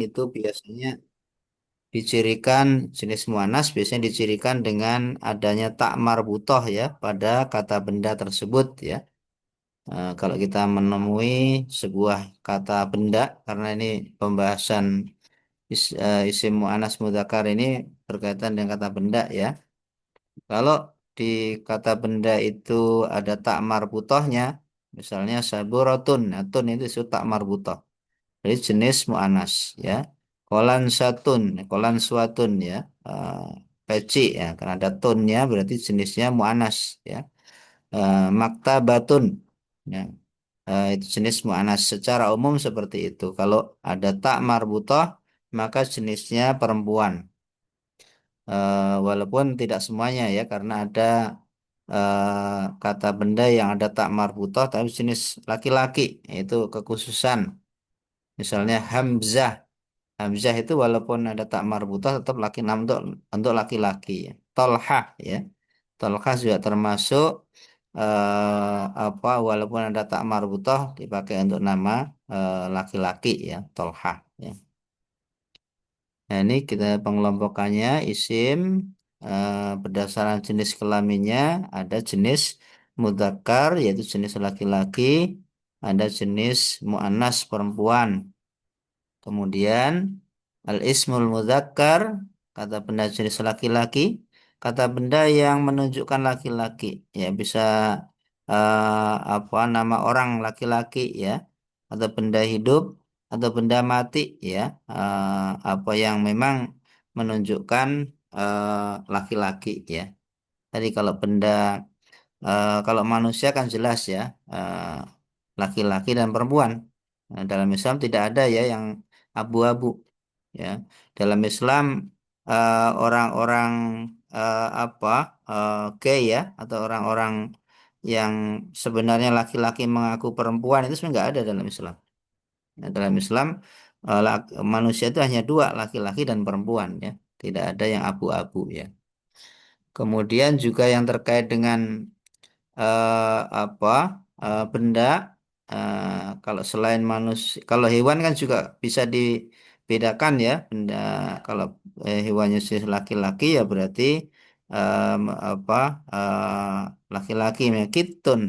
itu biasanya dicirikan jenis muannas biasanya dicirikan dengan adanya tak marbutoh ya pada kata benda tersebut ya. Kalau kita menemui sebuah kata benda karena ini pembahasan isim muannas mudzakkar ini berkaitan dengan kata benda ya. Kalau di kata benda itu ada tak marbutohnya, misalnya saburotun, nah, tun itu disebut tak marbutoh. Jadi jenis mu'anas ya. Kolan satun, kolan suatun ya. Eh, peci ya, karena ada tunnya berarti jenisnya mu'anas ya. Maktabatun ya. Itu jenis mu'anas secara umum seperti itu. Kalau ada tak marbutoh maka jenisnya perempuan. Walaupun tidak semuanya ya karena ada kata benda yang ada tak marbutoh tapi jenis laki-laki yaitu kekhususan. Misalnya Hamzah. Hamzah itu walaupun ada tak marbutah tetap laki nam untuk laki-laki. Ya. Tolhah ya. Tolhah juga termasuk apa walaupun ada tak marbutah dipakai untuk nama laki-laki ya. Tolhah ya. Nah, ini kita pengelompokannya isim berdasarkan jenis kelaminnya ada jenis mudzakkar yaitu jenis laki-laki, ada jenis muannas perempuan. Kemudian al-ismul mudzakkar kata benda jenis laki-laki, kata benda yang menunjukkan laki-laki ya bisa apa nama orang laki-laki ya atau benda hidup atau benda mati ya apa yang memang menunjukkan laki-laki ya. Tadi kalau benda kalau manusia kan jelas ya laki-laki dan perempuan. Nah, dalam Islam tidak ada ya yang abu-abu ya. Dalam Islam orang-orang apa gay ya atau orang-orang yang sebenarnya laki-laki mengaku perempuan itu sebenarnya nggak ada dalam Islam. Nah, dalam Islam manusia itu hanya dua laki-laki dan perempuan ya. Tidak ada yang abu-abu ya. Kemudian juga yang terkait dengan apa benda kalau selain manusia kalau hewan kan juga bisa dibedakan ya benda kalau hewannya jenis laki-laki ya berarti apa laki-laki ya kitun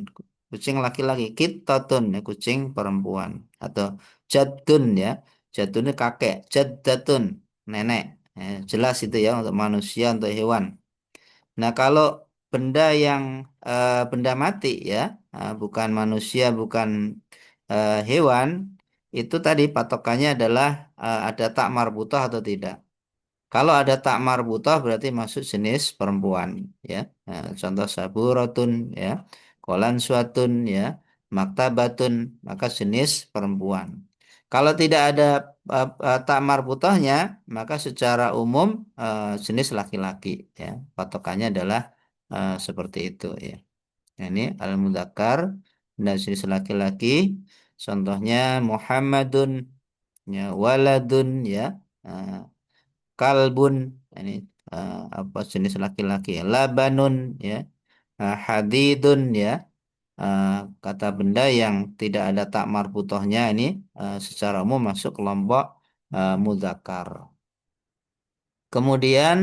kucing laki-laki kitotun ya kucing perempuan atau jadun ya jadun itu kakek jaddatun nenek. Jelas itu ya untuk manusia untuk hewan. Nah, kalau benda yang benda mati ya, bukan manusia, bukan hewan, itu tadi patokannya adalah ada tak marbutah atau tidak. Kalau ada tak marbutah berarti masuk jenis perempuan ya. Nah, contoh saburatun ya, kolan suatun ya, maktabatun maka jenis perempuan. Kalau tidak ada tak marbutahnya maka secara umum jenis laki-laki ya. Patokannya adalah seperti itu ya. Nah, ini al-mudzakkar dan jenis laki-laki. Contohnya Muhammadun ya, waladun ya. Nah, kalbun ini apa jenis laki-laki ya labanun ya hadidun ya Eh, kata benda yang tidak ada tak marbutohnya ini secara umum masuk kelompok mudzakkar. Kemudian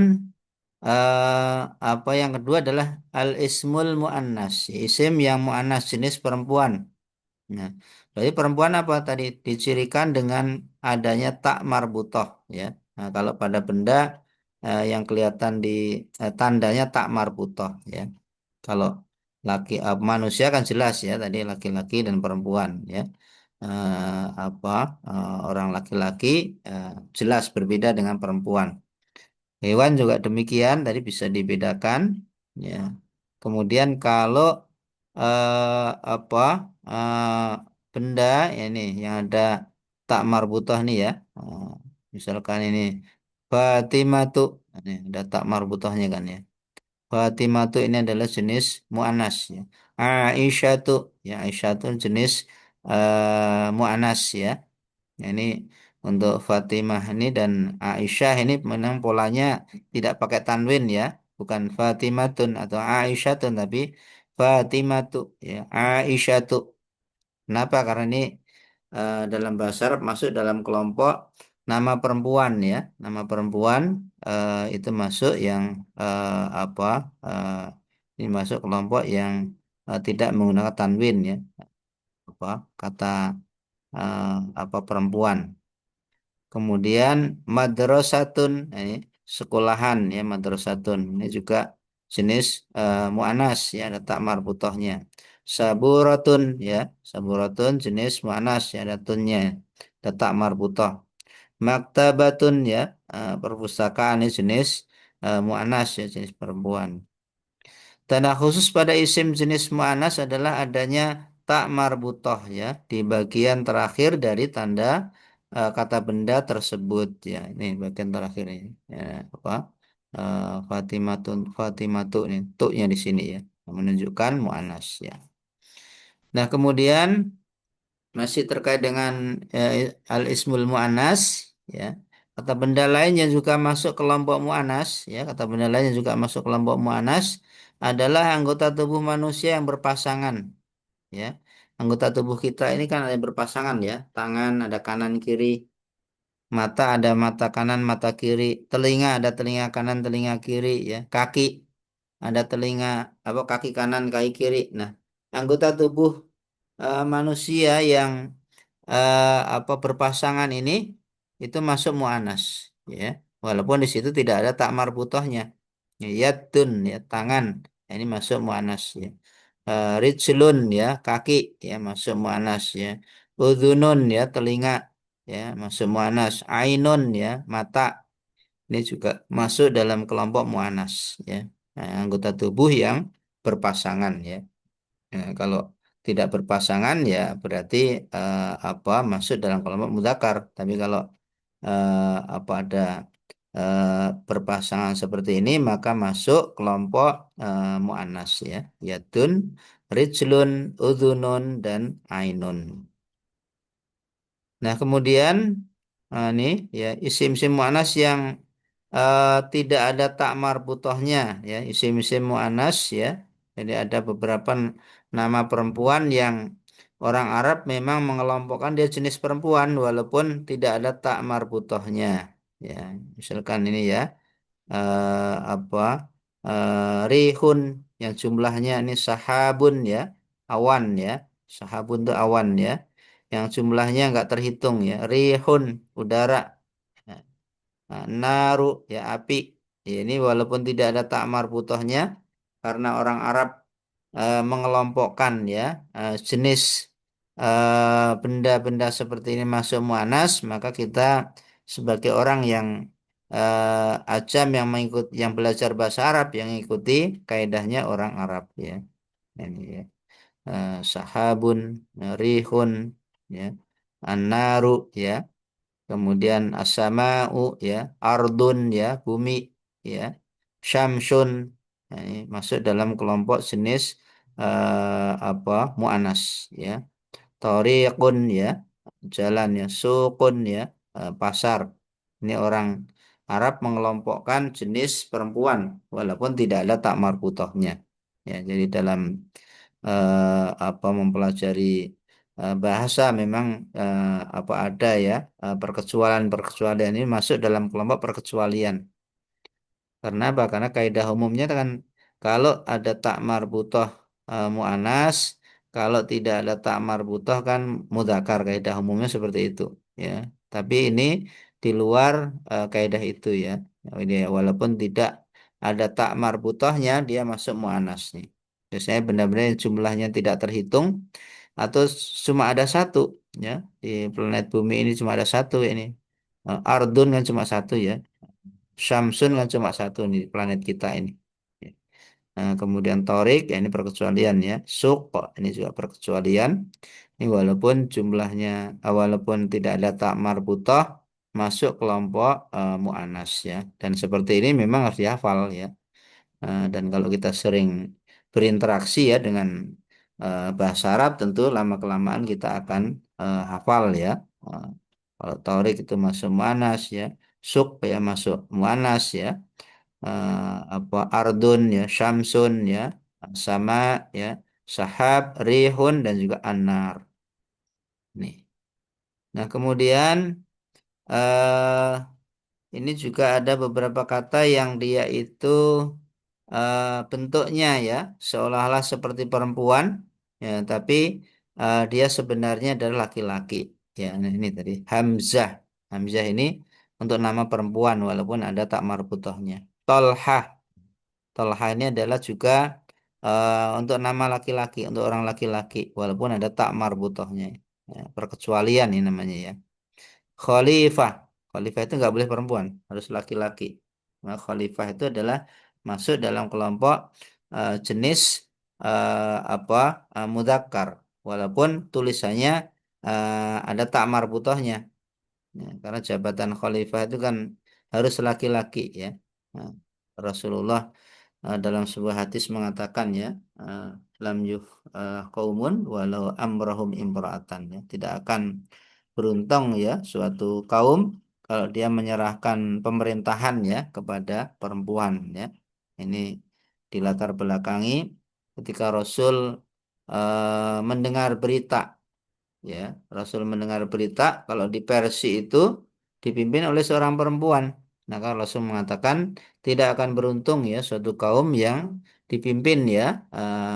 apa yang kedua adalah al ismul muannas isim yang muannas jenis perempuan. Nah, berarti perempuan apa tadi dicirikan dengan adanya tak marbutoh ya. Nah, kalau pada benda yang kelihatan di tandanya tak marbutoh ya. Kalau manusia kan jelas ya tadi laki-laki dan perempuan ya. Apa orang laki-laki eh, jelas berbeda dengan perempuan. Hewan juga demikian tadi bisa dibedakan ya. Kemudian kalau apa benda ini yang ada tak marbutah nih ya. Misalkan ini Fatimah tuh ini ada tak marbutahnya kan ya. Fatimah tuh ini adalah jenis muannas ya. Aisyah tuh ya Aisyah tuh jenis muannas ya. Ya, ini untuk Fatimah ini dan Aisyah ini memang polanya tidak pakai tanwin ya, bukan Fatimatun atau Aisyatun tapi Fatimatu ya, Aisyatu. Kenapa? Karena ini dalam bahasa Arab masuk dalam kelompok nama perempuan ya, nama perempuan itu masuk yang apa? eh, ini masuk kelompok yang tidak menggunakan tanwin ya, apa kata eh, apa perempuan. Kemudian madrasatun, ini sekolahan ya madrasatun. Ini juga jenis mu'anas ya ada tak marbutohnya. Saburatun ya, saburatun jenis mu'anas ya ada tunnya, ada tak marbutoh. Maktabatun ya, perpustakaan ini jenis mu'anas ya jenis perempuan. Tanda khusus pada isim jenis mu'anas adalah adanya tak marbutoh ya di bagian terakhir dari tanda kata benda tersebut ya. Ini bagian terakhir ini. Ya, apa? Fatimatun Fatimatu ini tuknya di sini ya menunjukkan mu'anas ya. Nah, kemudian masih terkait dengan al-ismul mu'annas ya. Kata benda lain yang juga masuk kelompok mu'annas ya, kata benda lain yang juga masuk kelompok mu'annas adalah anggota tubuh manusia yang berpasangan ya. Anggota tubuh kita ini kan ada yang berpasangan ya, tangan ada kanan kiri, mata ada mata kanan mata kiri, telinga ada telinga kanan telinga kiri ya, kaki ada telinga apa kaki kanan kaki kiri. Nah, anggota tubuh manusia yang apa berpasangan ini itu masuk mu'anas ya walaupun di situ tidak ada tak marbutohnya ya yadun ya tangan. Ya, ini masuk mu'anas ya. Rijlun ya kaki ya masuk mu'anas ya. Udhunun ya telinga ya masuk mu'anas. Ainun ya mata ini juga masuk dalam kelompok mu'anas ya. Nah, anggota tubuh yang berpasangan ya. Ya, kalau tidak berpasangan ya berarti apa masuk dalam kelompok mudzakkar. Tapi kalau apa ada berpasangan seperti ini maka masuk kelompok muannas ya. Yatun, rijlun, udhunun dan ainun. Nah, kemudian ini ya isim-isim muannas yang tidak ada tak marbutohnya ya, isim-isim muannas ya. Jadi ada beberapa nama perempuan yang orang Arab memang mengelompokkan dia jenis perempuan walaupun tidak ada tak marbutohnya ya. Misalkan ini ya apa rihun yang jumlahnya ini sahabun ya, awan ya. Sahabun itu awan ya yang jumlahnya nggak terhitung ya. Rihun udara. Nah, naru ya api. Ya, ini walaupun tidak ada tak marbutohnya karena orang Arab mengelompokkan ya jenis benda-benda seperti ini masuk muannas, maka kita sebagai orang yang ajam yang yang belajar bahasa Arab yang mengikuti kaidahnya orang Arab ya. Ini ya. Sahabun, rihun ya. An-naru ya. Kemudian as-sama'u ya, ardun ya, bumi ya, syamsun. Nah, ini masuk dalam kelompok jenis apa? Muannas ya. Thariqun ya, jalan ya, suqun ya, pasar. Ini orang Arab mengelompokkan jenis perempuan walaupun tidak ada tak marbutohnya. Ya, jadi dalam apa mempelajari bahasa memang apa ada ya perkecualian-perkecualian ini masuk dalam kelompok perkecualian. Karena apa? Karena kaidah umumnya kan kalau ada tak marbutoh mu'anas, kalau tidak ada tak marbutoh kan mudzakkar. Kaidah umumnya seperti itu ya. Tapi ini di luar kaidah itu ya. Jadi, walaupun tidak ada tak marbutohnya dia masuk mu'anas nih. Biasanya benda-benda yang jumlahnya tidak terhitung atau cuma ada satu ya di planet bumi ini cuma ada satu ini. Ardun kan cuma satu ya. Samsun kan cuma satu nih planet kita ini. Nah, kemudian Torik, ya ini perkecualian ya. Suk, ini juga perkecualian. Ini walaupun jumlahnya, walaupun tidak ada tak marbutoh, masuk kelompok mu'anas ya. Dan seperti ini memang harus dihafal ya. Dan kalau kita sering berinteraksi ya dengan bahasa Arab, tentu lama-kelamaan kita akan hafal ya. Eh, Kalau Torik itu masuk mu'anas ya. Suk ya masuk mu'anas ya. Apa ardun ya syamsun ya sama ya sahab rihun dan juga anar nih. Nah, kemudian eh ini juga ada beberapa kata yang dia itu bentuknya ya seolah-olah seperti perempuan ya tapi dia sebenarnya adalah laki-laki ya nah, ini tadi Hamzah. Hamzah ini untuk nama perempuan walaupun ada tak marbutohnya. Tolhah. Tolhah ini adalah juga untuk nama laki-laki untuk orang laki-laki walaupun ada tak marbutohnya ya, perkecualian ini namanya ya. Khalifah. Khalifah itu nggak boleh perempuan, harus laki-laki. Nah, khalifah itu adalah masuk dalam kelompok jenis apa mudzakkar, walaupun tulisannya ada tak marbutohnya. Ya, karena jabatan khalifah itu kan harus laki-laki ya. Nah, Rasulullah dalam sebuah hadis mengatakan ya eh, lam yuh qaumun walau amrahum imra'atan ya tidak akan beruntung ya suatu kaum kalau dia menyerahkan pemerintahan ya kepada perempuan ya ini dilatar belakangi ketika Rasul mendengar berita ya Rasul mendengar berita kalau di Persia itu dipimpin oleh seorang perempuan. Maka Rasul mengatakan tidak akan beruntung ya suatu kaum yang dipimpin ya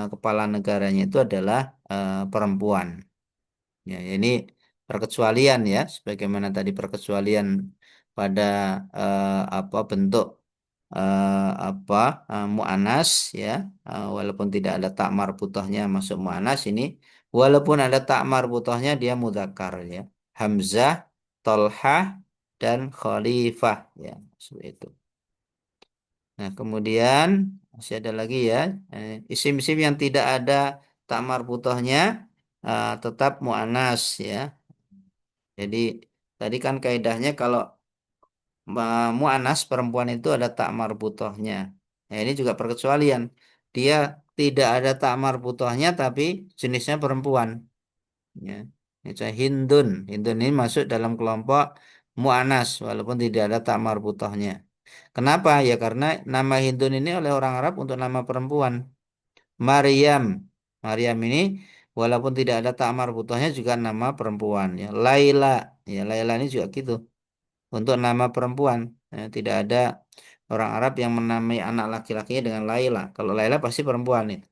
kepala negaranya itu adalah perempuan. Ya, ini perkecualian ya, sebagaimana tadi perkecualian pada apa bentuk apa mu'anas ya, walaupun tidak ada tak marbutohnya masuk mu'anas ini, walaupun ada tak marbutohnya dia mudzakkar ya. Hamzah, Tolhah, dan Khalifah ya, seperti itu. Nah, kemudian masih ada lagi ya, isim-isim yang tidak ada tak marbutohnya tetap mu'anas ya. Jadi tadi kan kaidahnya kalau mu'anas perempuan itu ada tak marbutohnya. Nah, ini juga perkecualian. Dia tidak ada tak marbutohnya tapi jenisnya perempuan. Ya. Misalnya Hindun. Hindun ini masuk dalam kelompok mu'anas walaupun tidak ada tak marbutohnya. Kenapa? Ya karena nama Hindun ini oleh orang Arab untuk nama perempuan. Maryam. Maryam ini walaupun tidak ada tak marbutohnya juga nama perempuan. Ya. Laila. Ya, Laila ini juga gitu untuk nama perempuan. Tidak ada orang Arab yang menamai anak laki-lakinya dengan Laila. Kalau Laila pasti perempuan itu.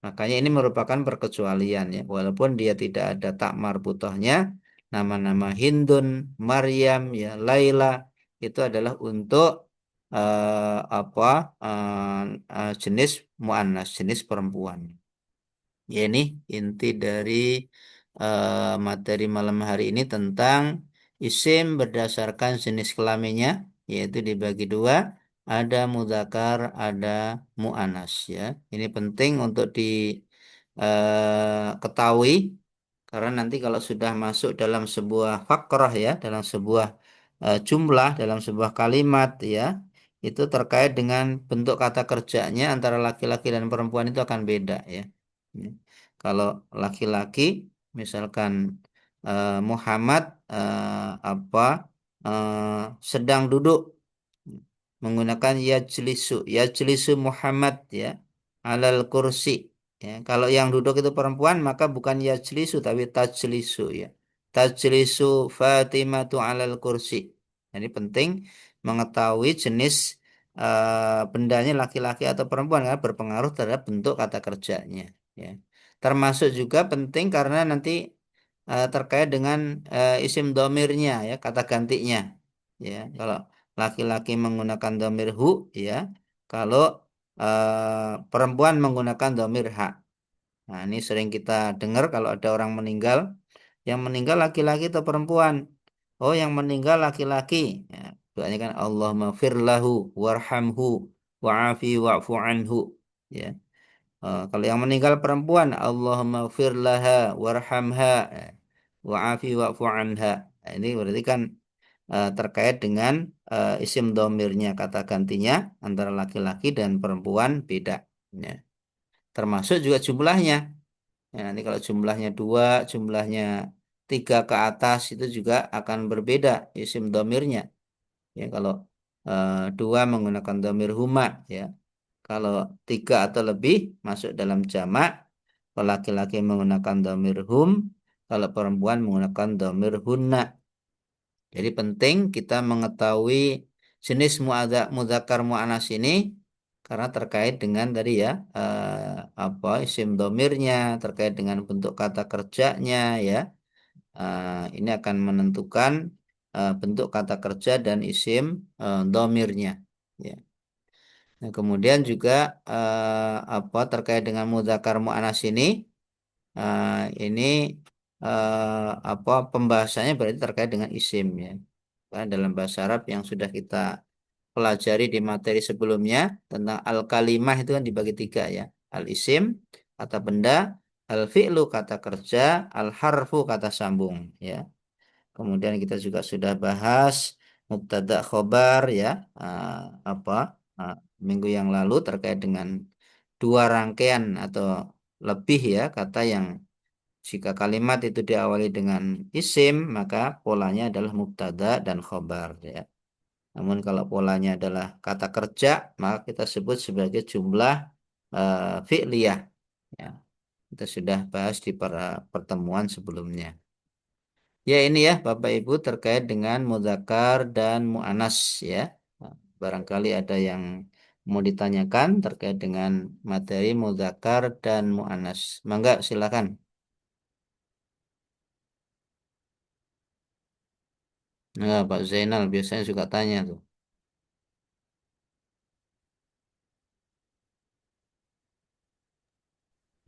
Makanya ini merupakan perkecualian ya. Walaupun dia tidak ada tak marbutohnya, nama-nama Hindun, Maryam, ya Laila itu adalah untuk apa jenis muannas, jenis perempuan. Ya ini inti dari materi malam hari ini tentang isim berdasarkan jenis kelaminnya, yaitu dibagi dua, ada mudzakkar, ada mu'annas ya. Ini penting untuk diketahui karena nanti kalau sudah masuk dalam sebuah fakrah ya, dalam sebuah jumlah, dalam sebuah kalimat ya, itu terkait dengan bentuk kata kerjanya antara laki-laki dan perempuan itu akan beda ya. Ya. Kalau laki-laki, misalkan Muhammad apa sedang duduk menggunakan yajlisu Muhammad ya alal kursi ya. Kalau yang duduk itu perempuan maka bukan yajlisu tapi tajlisu ya. Tajlisu Fatimatu alal kursi. Jadi penting mengetahui jenis bendanya laki-laki atau perempuan karena berpengaruh terhadap bentuk kata kerjanya ya. Termasuk juga penting karena nanti terkait dengan isim domirnya ya kata gantinya ya. Kalau laki-laki menggunakan domir hu ya. Kalau perempuan menggunakan domir ha. Nah, ini sering kita dengar kalau ada orang meninggal, yang meninggal laki-laki atau perempuan. Oh, yang meninggal laki-laki. Ya, doanya kan Allahumma firlahu warhamhu wa'afi wa'fu anhu. Ya. Kalau yang meninggal perempuan, Allahumma firlaha warhamha wa'afi wa'fu anha. Nah, ini berarti kan terkait dengan isim domirnya kata gantinya antara laki-laki dan perempuan beda. Ya. Termasuk juga jumlahnya. Ya, nanti kalau jumlahnya dua, jumlahnya tiga ke atas itu juga akan berbeda isim domirnya. Ya, kalau dua menggunakan domir huma, ya. Kalau tiga atau lebih masuk dalam jamak, kalau laki-laki menggunakan domir hum, kalau perempuan menggunakan domir hunna. Jadi penting kita mengetahui jenis mudzakkar muannas ini karena terkait dengan tadi ya apa isim domirnya, terkait dengan bentuk kata kerjanya ya. Ini akan menentukan bentuk kata kerja dan isim domirnya. Ya. Nah, kemudian juga apa terkait dengan mudzakkar muannas ini, ini apa pembahasannya berarti terkait dengan isim ya. Karena dalam bahasa Arab yang sudah kita pelajari di materi sebelumnya tentang al-kalimah itu kan dibagi tiga ya. Al-isim, kata benda, al-fi'lu, kata kerja, al-harfu, kata sambung ya. Kemudian kita juga sudah bahas mubtada khobar ya, eh, apa eh, minggu yang lalu terkait dengan dua rangkaian atau lebih ya kata yang jika kalimat itu diawali dengan isim maka polanya adalah mubtada dan khobar ya. Namun kalau polanya adalah kata kerja maka kita sebut sebagai jumlah fi'liyah ya. Kita sudah bahas di pertemuan sebelumnya. Ya ini ya Bapak Ibu terkait dengan mudzakkar dan mu'anas ya. Nah, barangkali ada yang mau ditanyakan terkait dengan materi mudzakkar dan mu'anas. Mangga silakan. Nah, Pak Zainal biasanya suka tanya tuh.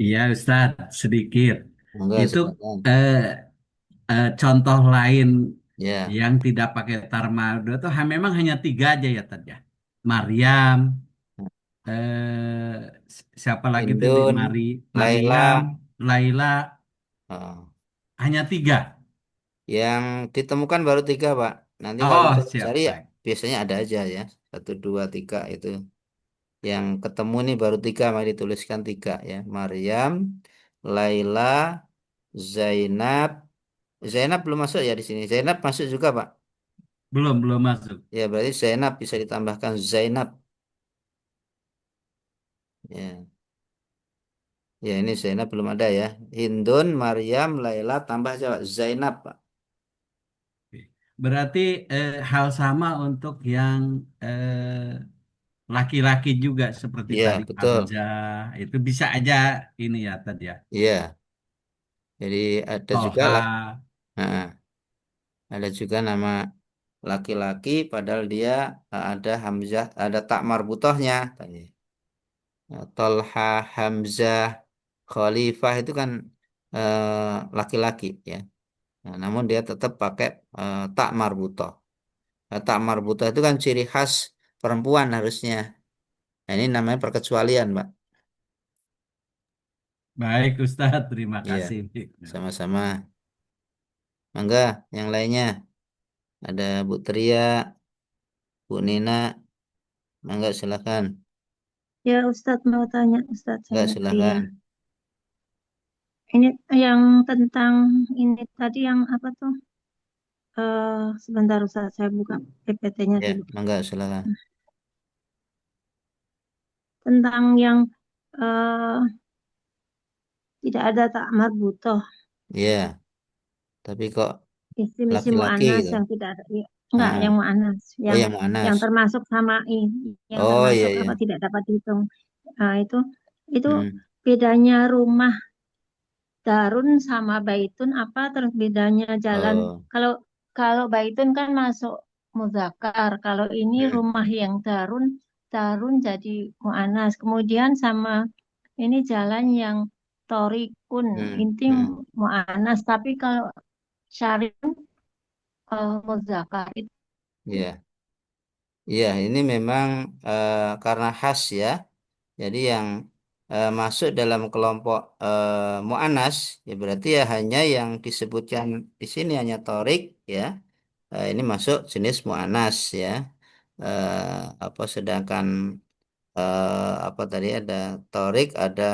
Iya Ustadz, sedikit. Mangga Itu silakan. eh, contoh lain Ya, yang tidak pakai Tarmaldo itu memang hanya tiga aja ya Tad ya. Maryam, siapa lagi tuh di Indun, Maryam, Laila, Laila, oh, hanya tiga. yang ditemukan baru tiga Pak. Nanti kalau Oh cari siap, ya baik. biasanya ada aja ya. Satu, dua, tiga itu. Yang ketemu nih baru tiga, mari dituliskan tiga ya. Maryam, Laila, Zainab. Zainab belum masuk ya di sini. Zainab masuk juga, Pak. Belum masuk. Ya, berarti Zainab bisa ditambahkan Zainab. Ya. Ya, ini Zainab belum ada ya. Hindun, Maryam, Laila tambah coba Zainab, Pak. Berarti hal sama untuk yang laki-laki juga seperti Iya, tadi betul. Hamzah itu bisa aja ini ya tadi ya. Iya. Jadi ada juga lah. Toha. Nah, ada juga nama laki-laki padahal dia ada Hamzah, ada tak marbutohnya tadi. Tolha, Hamzah, Khalifah itu kan laki-laki ya. Nah, namun dia tetap pakai tak marbutoh. Nah, tak marbutoh itu kan ciri khas perempuan harusnya. Nah, ini namanya perkecualian, Pak. Baik Ustadz, terima Iya, kasih. sama-sama. Mangga, yang lainnya ada Bu Tria, Bu Nina, mangga silakan. Ya Ustadz mau tanya Ustadz Enggak saya Tria. silakan. Ini yang tentang ini tadi yang apa tuh? Sebentar Ustadz saya buka PPT-nya Ya, dulu. mangga silakan. Tentang yang eh, tidak ada tak marbutoh, Iya, tapi kok isim-isim laki-laki mu'annas gitu. yang tidak ada, ya, enggak Ah, yang mu'annas, oh yang yang Anas. yang termasuk sama ini, yang Oh iya termasuk apa iya. tidak dapat dihitung. Nah, itu Mm. bedanya rumah Darun sama Baitun apa terus bedanya jalan? Oh. Kalau kalau Baitun kan masuk muzakkar. Kalau ini Mm. rumah yang Darun, Darun jadi muannas. Kemudian sama ini jalan yang Torikun, Mm. ini Mm. muannas. Tapi kalau Syarif muzakkar itu Iya. Iya, ini memang karena khas ya. Jadi yang masuk dalam kelompok mu'anas ya berarti ya hanya yang disebutkan di sini hanya torik ya. Ini masuk jenis mu'anas ya. Apa sedangkan apa tadi ada torik, ada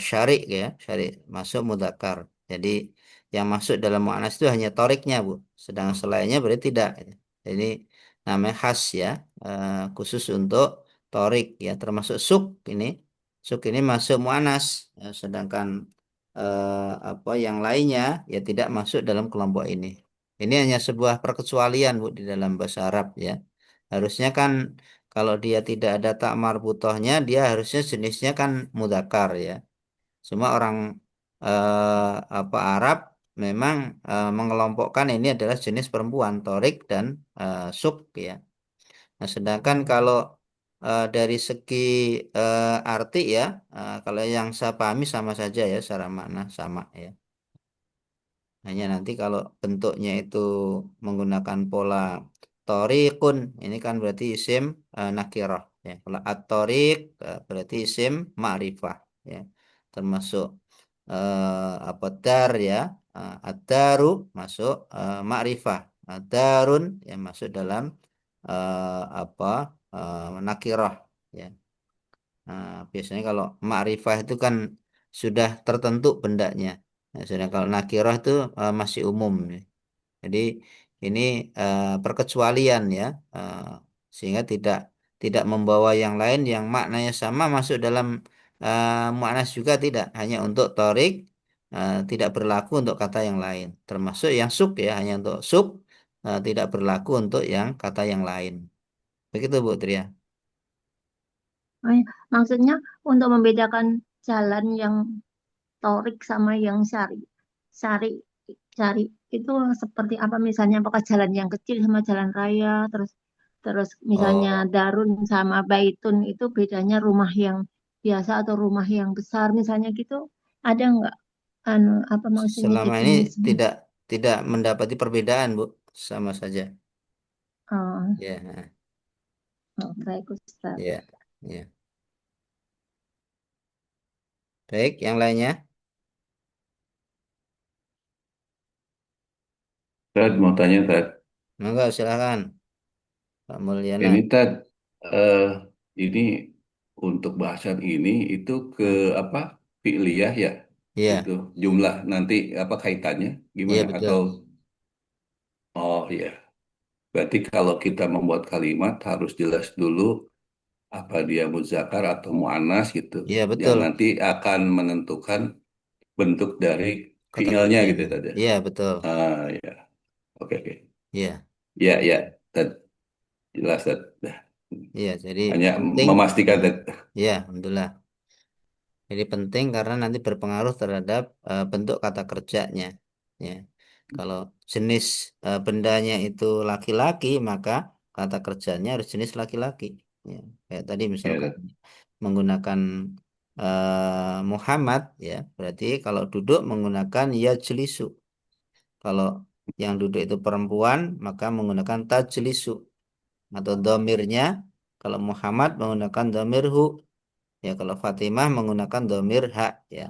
syarik ya, syarik masuk mudzakkar. Jadi yang masuk dalam mu'anas itu hanya toriknya Bu. Sedangkan selainnya berarti tidak. Jadi namanya khas ya, khusus untuk torik ya, termasuk suk ini. Suk ini masuk mu'anas, ya, sedangkan apa yang lainnya ya tidak masuk dalam kelompok ini. Ini hanya sebuah perkecualian Bu di dalam bahasa Arab ya. Harusnya kan kalau dia tidak ada tak marbutohnya, dia harusnya jenisnya kan mudzakkar ya. Cuma orang apa Arab memang mengelompokkan ini adalah jenis perempuan, torik dan suk ya. Nah, sedangkan kalau dari segi arti ya, kalau yang saya pahami sama saja ya, secara makna sama ya. Hanya nanti kalau bentuknya itu menggunakan pola torikun, ini kan berarti isim nakirah ya. Kalau at-torik berarti isim ma'rifah ya. Termasuk apa dar ya. Ad-daru masuk ma'rifah. Darun yang masuk dalam apa nakirah ya. Nah, biasanya kalau ma'rifah itu kan sudah tertentu bendanya. Nah, sedangkan kalau nakirah itu masih umum ya. Jadi ini perkecualian ya, eh, sehingga tidak membawa yang lain yang maknanya sama masuk dalam mu'annas juga tidak, hanya untuk torik tidak berlaku untuk kata yang lain, termasuk yang suk ya, hanya untuk suk tidak berlaku untuk yang kata yang lain. Begitu Bu Tria. Oh, ya. Maksudnya untuk membedakan jalan yang torik sama yang syari. Syari, syari itu seperti apa misalnya? Apakah jalan yang kecil sama jalan raya? Terus terus misalnya Oh, darun sama baitun itu bedanya rumah yang biasa atau rumah yang besar misalnya gitu? Ada nggak apa maksudnya selama ini definisinya? tidak tidak mendapati perbedaan Bu, sama saja. Oh, Ya, nah, oh, baik Ustaz. ya, ya. Baik, yang lainnya. Tad mau tanya Tad, Monggo silakan Pak Mulyana. ini Tad, eh, ini untuk bahasan ini itu ke apa fi'liyah ya, Iya, itu jumlah nanti apa kaitannya iya gimana betul. atau oh iya, berarti kalau kita membuat kalimat harus jelas dulu apa dia muzakkar atau muannas gitu, Iya yang betul. nanti akan menentukan bentuk dari Kata fiilnya gitu kerjanya. tadi. Iya betul. Ah ya, oke oke, Iya, ya ya, Tad, jelas Tad. Dah. iya. Jadi Hanya penting. memastikan Tad. Iya, alhamdulillah. Jadi penting karena nanti berpengaruh terhadap bentuk kata kerjanya. Ya, kalau jenis bendanya itu laki-laki, maka kata kerjanya harus jenis laki-laki. Ya, kayak tadi Ya, misalkan Tad. menggunakan Muhammad, ya, berarti kalau duduk menggunakan yajlisu. Kalau yang duduk itu perempuan, maka menggunakan tajlisu. Atau domirnya, kalau Muhammad menggunakan domirhu. Ya, kalau Fatimah menggunakan domir hak. Ya,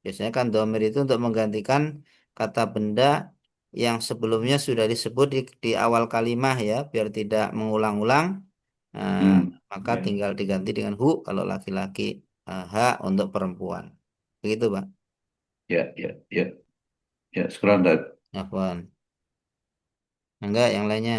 biasanya kan domir itu untuk menggantikan kata benda yang sebelumnya sudah disebut di awal kalimah ya, biar tidak mengulang-ulang. Nah, Hmm. maka Ya, tinggal diganti dengan hu kalau laki-laki, hak untuk perempuan. Begitu, Pak. ya, ya, ya, ya. Sekarang Tad. Afwan. Enggak, yang lainnya.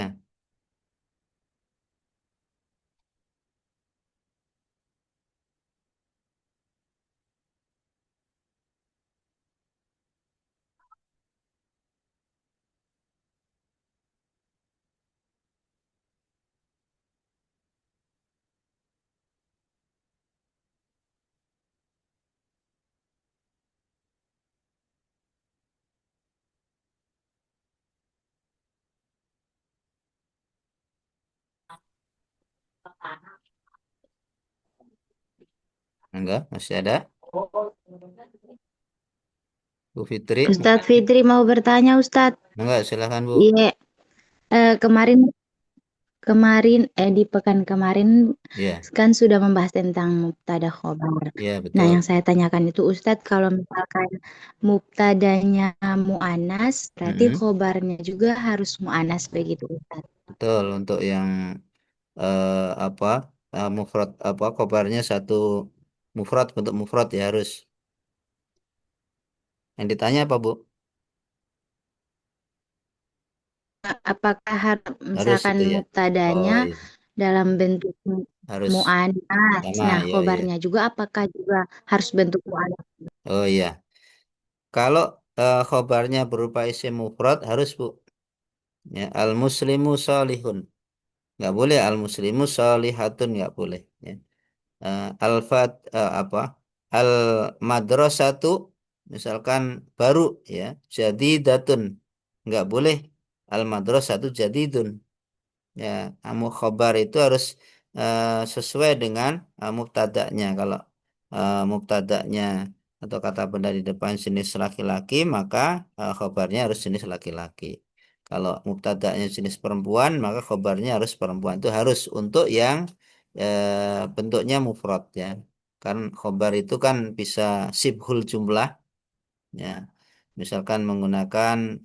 Enggak, masih ada. Bu Fitri. Ustadz Fitri mau bertanya Ustadz. Enggak, silakan, Bu. Iya, kemarin kemarin di pekan kemarin Iya, kan sudah membahas tentang mubtada khobar. iya Nah, betul. yang saya tanyakan itu Ustadz kalau misalkan mubtadanya mu'anas, berarti Mm-mm. khobarnya juga harus mu'anas begitu Ustadz. Betul untuk yang apa mufrad apa khobarnya satu mufrad bentuk mufrad ya harus. Yang ditanya apa Bu? Apakah Harus misalkan itu ya. Oh mubtadanya iya, dalam bentuk harus mu'anas, sama nah ya iya. khobarnya juga apakah juga harus bentuk mu'anas? Oh iya. Kalau khobarnya berupa isim mufrad harus Bu. Ya, al muslimu solihun nggak boleh, al muslimu solihatun nggak boleh. Ya. Al fat apa al madrasatu misalkan baru, ya, jadi datun nggak boleh, al madrasatu jadidun. Ya, khobar itu harus sesuai dengan mubtada'nya. Kalau mubtada'nya atau kata benda di depan jenis laki-laki, maka khobarnya harus jenis laki-laki. Kalau mubtada'nya jenis perempuan, maka khobarnya harus perempuan. Itu harus untuk yang bentuknya mufrad, ya. Kan khobar itu kan bisa sibhul jumlah, ya. Misalkan menggunakan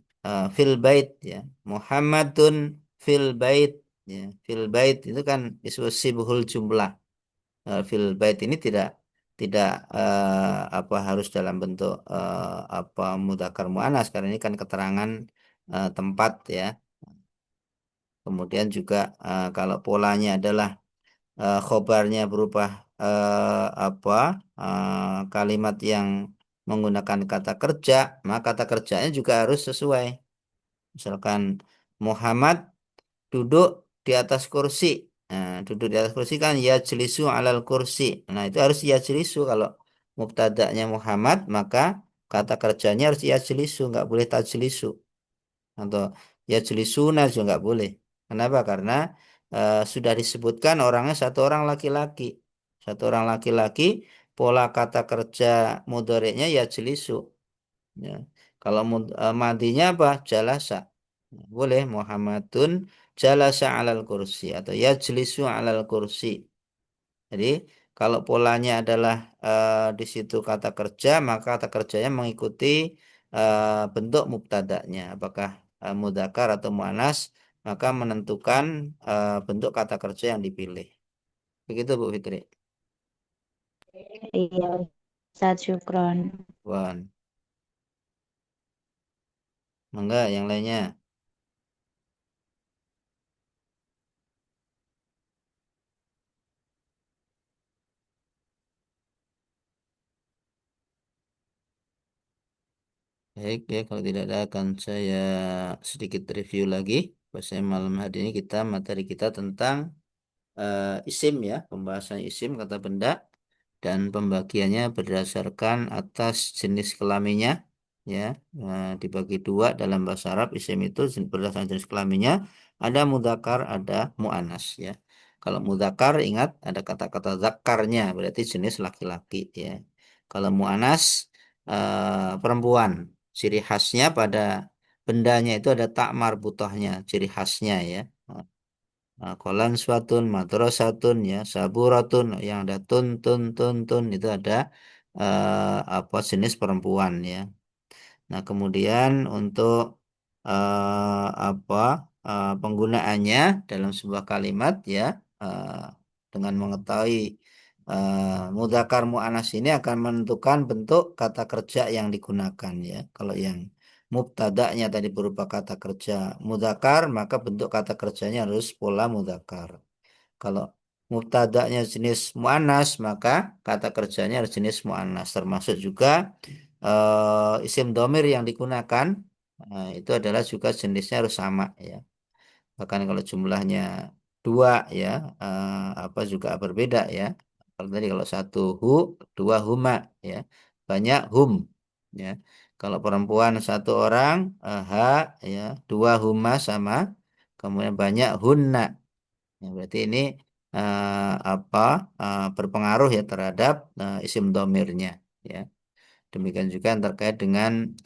fil bait, ya. Muhammadun fil bait, ya. Fil bait itu kan disebut sibhul jumlah. Fil bait ini tidak apa harus dalam bentuk apa mudzakkar muannats, karena ini kan keterangan tempat, ya. Kemudian juga kalau polanya adalah khobarnya berupa apa kalimat yang menggunakan kata kerja, maka kata kerjanya juga harus sesuai. Misalkan Muhammad duduk di atas kursi. Nah, duduk di atas kursi kan ya jelisu alal kursi. Nah, itu harus ya jelisu. Kalau mubtada'nya Muhammad, maka kata kerjanya harus ya jelisu, nggak boleh tajlisu. Atau ya jelisuna juga nggak boleh. Kenapa? Karena sudah disebutkan orangnya satu orang laki-laki. Satu orang laki-laki, pola kata kerja mudhari'nya ya jelisu. Ya. Kalau madinya apa? Jalasa. Boleh Muhammadun jalasa alal kursi atau ya jelisu alal kursi. Jadi kalau polanya adalah di situ kata kerja, maka kata kerjanya mengikuti bentuk mubtada'nya. Apakah mudzakkar atau muannas, maka menentukan bentuk kata kerja yang dipilih. Begitu Bu Fitri. Iya, Ustadz, syukron. Wan, enggak yang lainnya. Baik ya, kalau tidak ada akan saya sedikit review lagi. Bahasa malam hari ini materi kita tentang isim, ya, pembahasan isim kata benda dan pembagiannya berdasarkan atas jenis kelaminnya, ya. Dibagi dua dalam bahasa Arab. Isim itu berdasarkan jenis kelaminnya, ada mudzakkar, ada muannas, ya. Kalau mudzakkar ingat ada kata-kata zakarnya, berarti jenis laki-laki, ya. Kalau muannas perempuan, ciri khasnya pada bendanya itu ada tak marbutohnya, ciri khasnya, ya. Kolan suatun, madrasatun, ya, saburatun, yang ada tun itu ada apa jenis perempuan, ya. Nah, kemudian untuk apa penggunaannya dalam sebuah kalimat, ya, eh, dengan mengetahui mudzakkar muannats ini akan menentukan bentuk kata kerja yang digunakan, ya. Kalau yang mubtada'nya tadi berupa kata kerja mudzakkar, maka bentuk kata kerjanya harus pola mudzakkar. Kalau mubtada'nya jenis muannats, maka kata kerjanya harus jenis muannats, termasuk juga isim domir yang digunakan itu adalah juga jenisnya harus sama, ya. Bahkan kalau jumlahnya dua, ya, apa juga berbeda, ya. Kalau tadi kalau satu hu, dua huma, ya, banyak hum, ya. Kalau perempuan satu orang ha, ya, dua huma sama, kemudian banyak hunna. Ya, berarti ini apa berpengaruh, ya, terhadap isim domirnya, ya. Demikian juga yang terkait dengan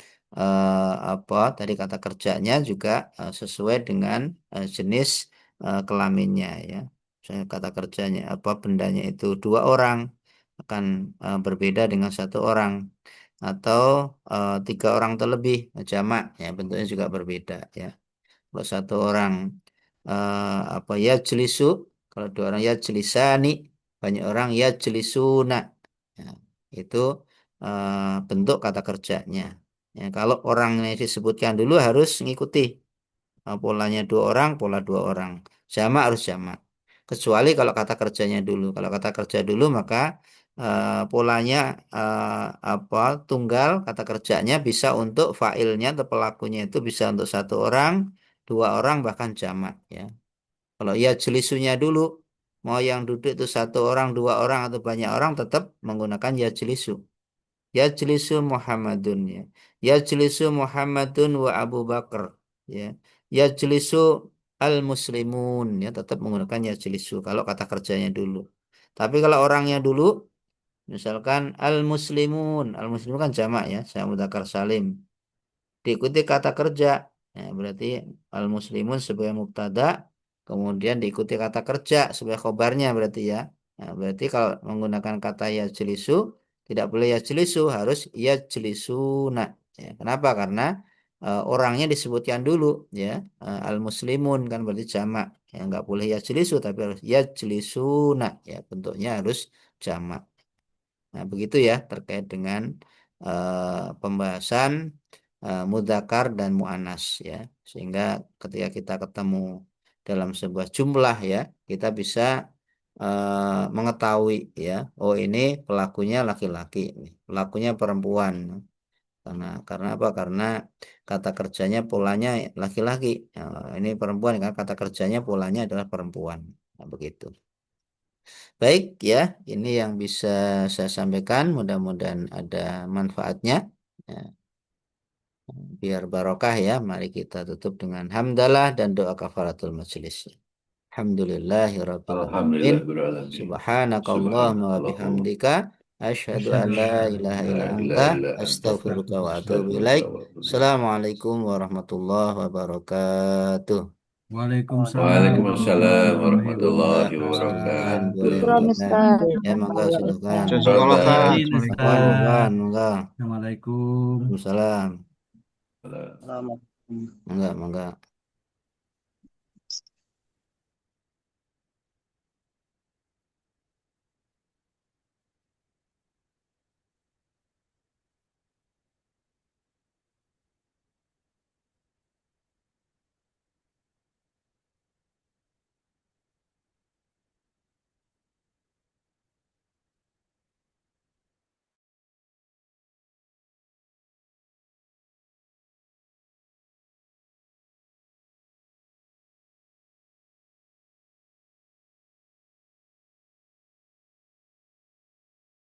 apa tadi kata kerjanya juga sesuai dengan jenis kelaminnya, ya. Misalnya kata kerjanya apa bendanya itu dua orang akan berbeda dengan satu orang, atau tiga orang terlebih jamak, ya, bentuknya juga berbeda, ya. Kalau satu orang apa ya jelisu, kalau dua orang ya jelisani, banyak orang ya jelisuna. Ya, itu bentuk kata kerjanya. Ya, kalau orang yang disebutkan dulu harus mengikuti polanya dua orang, pola dua orang. Jamak harus jamak. Kecuali kalau kata kerjanya dulu. Kalau kata kerja dulu maka polanya apa tunggal, kata kerjanya bisa untuk failnya atau pelakunya itu bisa untuk satu orang, dua orang bahkan jamak ya. Kalau ya jelisunya dulu, mau yang duduk itu satu orang, dua orang atau banyak orang tetap menggunakan ya jelisu. Ya jelisu Muhammadun ya. Ya jelisu Muhammadun wa Abu Bakar ya. Ya jelisu al muslimun ya tetap menggunakan ya jelisu kalau kata kerjanya dulu. Tapi kalau orangnya dulu misalkan al muslimun kan jamak ya, saya mudzakkar salim. Diikuti kata kerja. Ya, berarti al-muslimun sebagai mubtada, kemudian diikuti kata kerja sebagai khobarnya berarti ya. Nah, berarti kalau menggunakan kata yajlisu, tidak boleh yajlisu, harus yajlisuna. Ya, kenapa? Karena orangnya disebutkan dulu ya. Al-muslimun kan berarti jamak. Ya, nggak boleh yajlisu, tapi harus yajlisuna. Ya, bentuknya harus jamak. Nah, begitu ya terkait dengan pembahasan mudzakkar dan muannas ya. Sehingga ketika kita ketemu dalam sebuah jumlah ya, kita bisa mengetahui ya, oh ini pelakunya laki-laki, pelakunya perempuan. Karena apa? Karena kata kerjanya polanya laki-laki. Ini perempuan kan kata kerjanya polanya adalah perempuan. Nah, begitu. Baik ya, ini yang bisa saya sampaikan. Mudah-mudahan ada manfaatnya. Ya, biar barokah ya. Mari kita tutup dengan hamdalah dan doa kafaratul majelis. Alhamdulillahirabbil alamin. Alhamdulillah beralamin. Subhanakallahumma wa Subhanakallahumma bihamdika asyhadu an Asyhadu la an la ilaha illa la ilaha anta ilaha illallah. illa anta astaghfiruka wa atubu astaghfiruka ilaik. wa atubu ilaik. Assalamualaikum warahmatullahi wabarakatuh. Waalaikumsalam Waalaikumsalam warahmatullahi Ya, warahmatullahi silakan wabarakatuh. boleh Syukran Ustaz. Ustaz. Ya, monggo silakan. Jazakallah khair. Fadal. Izin, Afwan, Ustaz. afwan, monggo. Assalamualaikum. Waalaikumsalam. Assalamualaikum. Monggo, monggo.